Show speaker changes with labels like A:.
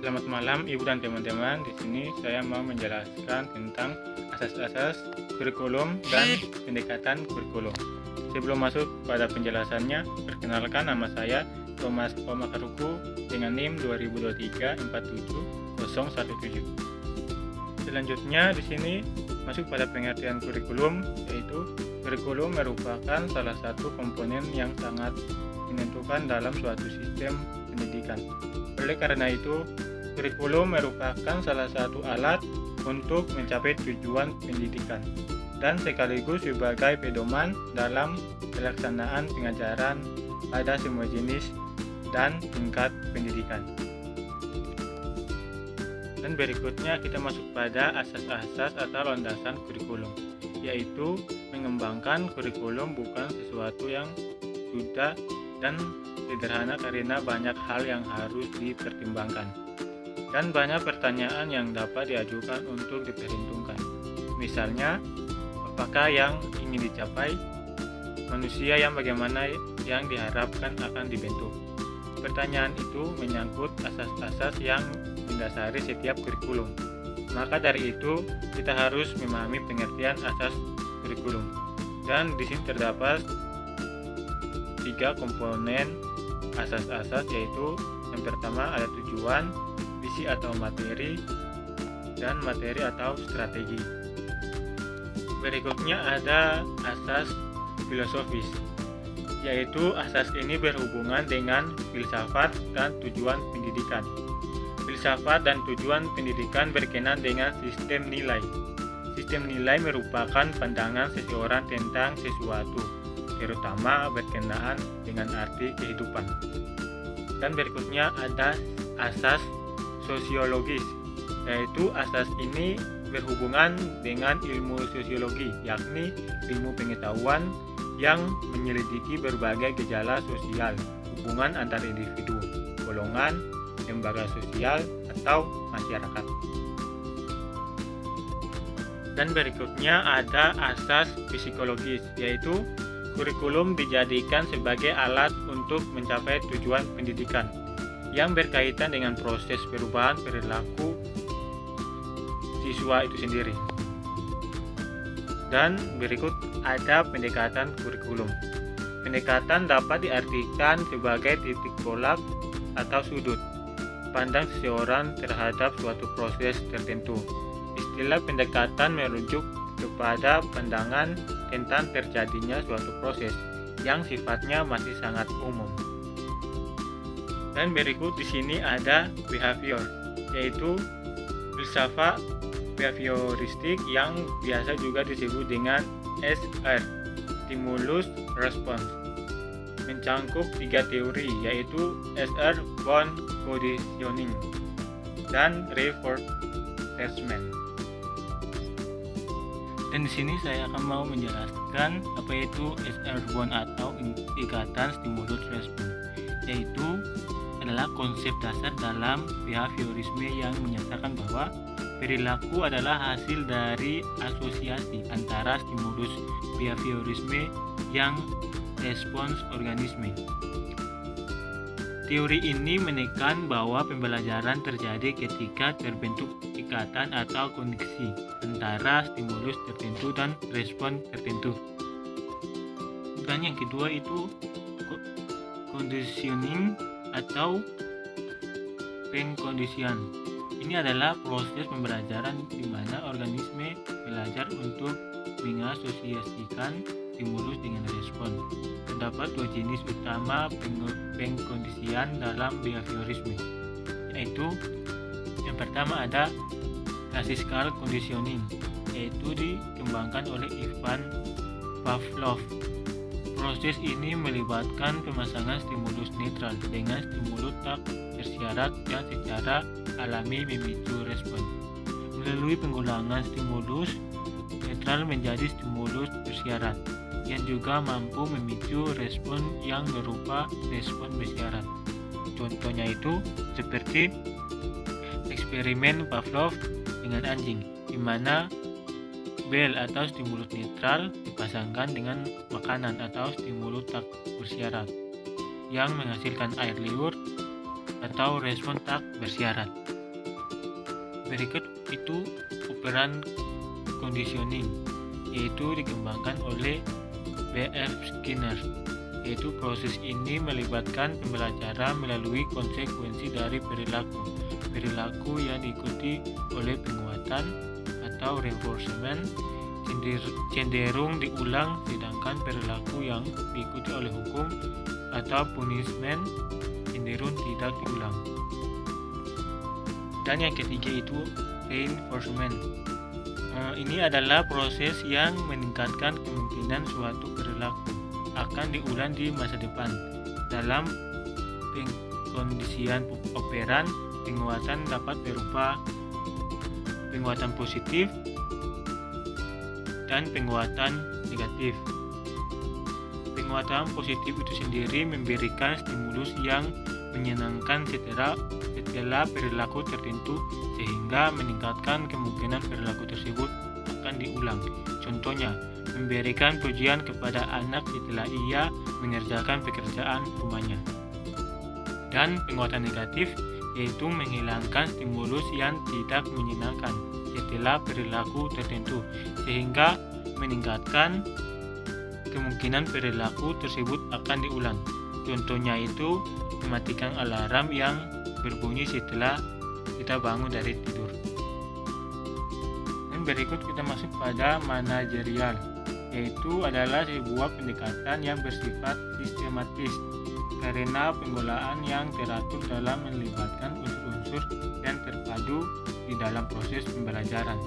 A: Selamat malam Ibu dan teman-teman. Di sini saya mau menjelaskan tentang asas-asas kurikulum dan pendekatan kurikulum. Sebelum masuk pada penjelasannya, perkenalkan nama saya Thomas Omakaruku dengan NIM 2023-47017. Selanjutnya di sini masuk pada pengertian kurikulum, yaitu kurikulum merupakan salah satu komponen yang sangat menentukan dalam suatu sistem pendidikan. Oleh karena itu, kurikulum merupakan salah satu alat untuk mencapai tujuan pendidikan dan sekaligus sebagai pedoman dalam pelaksanaan pengajaran pada semua jenis dan tingkat pendidikan. Dan berikutnya kita masuk pada asas-asas atau landasan kurikulum, yaitu mengembangkan kurikulum bukan sesuatu yang sudah dan sederhana karena banyak hal yang harus dipertimbangkan dan banyak pertanyaan yang dapat diajukan untuk diperhitungkan. Misalnya, apakah yang ingin dicapai, manusia yang bagaimana yang diharapkan akan dibentuk. Pertanyaan itu menyangkut asas-asas yang mendasari setiap kurikulum. Maka dari itu, kita harus memahami pengertian asas kurikulum. Dan di sini terdapat 3 komponen asas-asas, yaitu yang pertama ada tujuan, visi atau materi, dan materi atau strategi. Berikutnya ada asas filosofis, yaitu asas ini berhubungan dengan filsafat dan tujuan pendidikan. Filsafat dan tujuan pendidikan berkenaan dengan sistem nilai. Sistem nilai merupakan pandangan seseorang tentang sesuatu, terutama berkenaan dengan arti kehidupan. Dan berikutnya ada asas sosiologis, yaitu asas ini berhubungan dengan ilmu sosiologi, yakni ilmu pengetahuan yang menyelidiki berbagai gejala sosial, hubungan antar individu, golongan, lembaga sosial, atau masyarakat. Dan berikutnya ada asas psikologis, yaitu kurikulum dijadikan sebagai alat untuk mencapai tujuan pendidikan yang berkaitan dengan proses perubahan perilaku siswa itu sendiri. Dan berikut ada pendekatan kurikulum. Pendekatan dapat diartikan sebagai titik tolak atau sudut pandang seseorang terhadap suatu proses tertentu. Istilah pendekatan merujuk kepada pandangan tentang terjadinya suatu proses yang sifatnya masih sangat umum. Dan berikut di sini ada behavior, yaitu filsafat behavioristik yang biasa juga disebut dengan SR, stimulus response. Mencangkup 3 teori, yaitu SR, bound conditioning, dan reinforcement. Dan di sini saya akan mau menjelaskan apa itu SR bound atau ikatan stimulus response, yaitu adalah konsep dasar dalam behaviorisme yang menyatakan bahwa perilaku adalah hasil dari asosiasi antara stimulus behaviorisme yang respons organisme. Teori ini menekan bahwa pembelajaran terjadi ketika terbentuk ikatan atau koneksi antara stimulus tertentu dan respon tertentu. Dan yang kedua itu conditioning atau pengkondisian. Ini adalah proses pembelajaran di mana organisme belajar untuk mengasosiasikan stimulus dengan respon. Terdapat 2 jenis utama pengkondisian dalam behaviorisme, yaitu yang pertama ada classical conditioning, yaitu dikembangkan oleh Ivan Pavlov. Proses ini melibatkan pemasangan stimulus netral dengan stimulus tak bersyarat yang secara alami memicu respon. Melalui pengulangan stimulus netral menjadi stimulus bersyarat yang juga mampu memicu respon yang berupa respon bersyarat. Contohnya itu seperti eksperimen Pavlov dengan anjing, di mana bel atau stimulus netral dipasangkan dengan makanan atau stimulus tak bersyarat yang menghasilkan air liur atau respon tak bersyarat. Berikut itu operan conditioning, yaitu dikembangkan oleh B.F. Skinner. Yaitu proses ini melibatkan pembelajaran melalui konsekuensi dari perilaku yang diikuti oleh penguatan atau reinforcement cenderung diulang, sedangkan perilaku yang diikuti oleh hukum atau punishment cenderung tidak diulang. Dan yang ketiga itu reinforcement. Ini adalah proses yang meningkatkan kemungkinan suatu perilaku akan diulang di masa depan. Dalam pengkondisian operan, penguatan dapat berupa penguatan positif dan penguatan negatif. Penguatan positif itu sendiri memberikan stimulus yang menyenangkan setelah perilaku tertentu, sehingga meningkatkan kemungkinan perilaku tersebut akan diulang. Contohnya, memberikan pujian kepada anak setelah ia mengerjakan pekerjaan rumahnya. Dan penguatan negatif yaitu menghilangkan stimulus yang tidak menyenangkan setelah perilaku tertentu, sehingga meningkatkan kemungkinan perilaku tersebut akan diulang. Contohnya itu mematikan alarm yang berbunyi setelah kita bangun dari tidur. Dan berikut kita masuk pada manajerial, yaitu adalah sebuah pendekatan yang bersifat sistematis karena penggunaan yang teratur dalam melibatkan unsur-unsur yang terpadu di dalam proses pembelajaran.